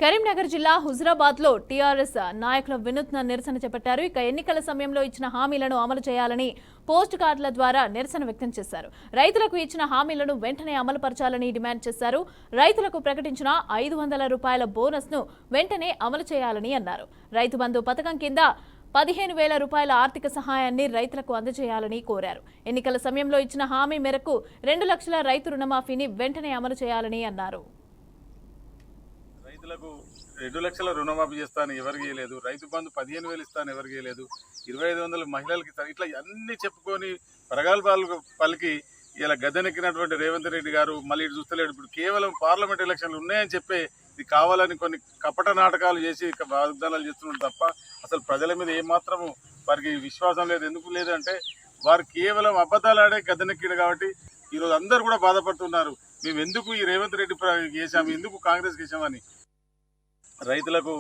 కరీంనగర్ జిల్లా హుజరాబాద్ లో టీఆర్ఎస్ నాయకుల వినూత్న నిరసన చేపట్టారు. ఇక ఎన్నికల సమయంలో ఇచ్చిన హామీలను అమలు చేయాలని పోస్ట్ కార్డుల ద్వారా నిరసన వ్యక్తం చేశారు. రైతులకు ఇచ్చిన హామీలను వెంటనే అమలు పరచాలని డిమాండ్ చేశారు. రైతులకు ప్రకటించిన 500 రూపాయల బోనస్ ను వెంటనే అమలు చేయాలని అన్నారు. రైతు బంధు పథకం కింద 15,000 రూపాయల ఆర్థిక సహాయాన్ని రైతులకు అందజేయాలని కోరారు. ఎన్నికల సమయంలో ఇచ్చిన హామీ మేరకు 2 లక్షల రైతు రుణమాఫీని వెంటనే అమలు చేయాలని అన్నారు. రైతులకు 2 లక్షల రుణమాఫీ చేస్తాను ఎవరికి చేయలేదు, రైతు బంధు 15,000 ఇస్తాను ఎవరికి చేయలేదు, 2,500 మహిళలకి ఇస్తాను, ఇట్లా అన్ని చెప్పుకొని పరగాలు పలికి ఇలా గద్దెనెక్కినటువంటి రేవంత్ రెడ్డి గారు మళ్ళీ ఇటు చూస్తలేడు. ఇప్పుడు కేవలం పార్లమెంట్ ఎలక్షన్లు ఉన్నాయని చెప్పి ఇది కావాలని కొన్ని కపట నాటకాలు చేసి వాగ్దానాలు చేస్తున్నాడు తప్ప అసలు ప్రజల మీద ఏమాత్రము వారికి విశ్వాసం లేదు. ఎందుకు లేదంటే వారు కేవలం అబద్ధాలు ఆడే గద్దెనెక్కిడు కాబట్టి ఈరోజు అందరూ కూడా బాధపడుతున్నారు. మేము ఎందుకు ఈ రేవంత్ రెడ్డి చేశాము, ఎందుకు కాంగ్రెస్కి వేసామని. రైతులకు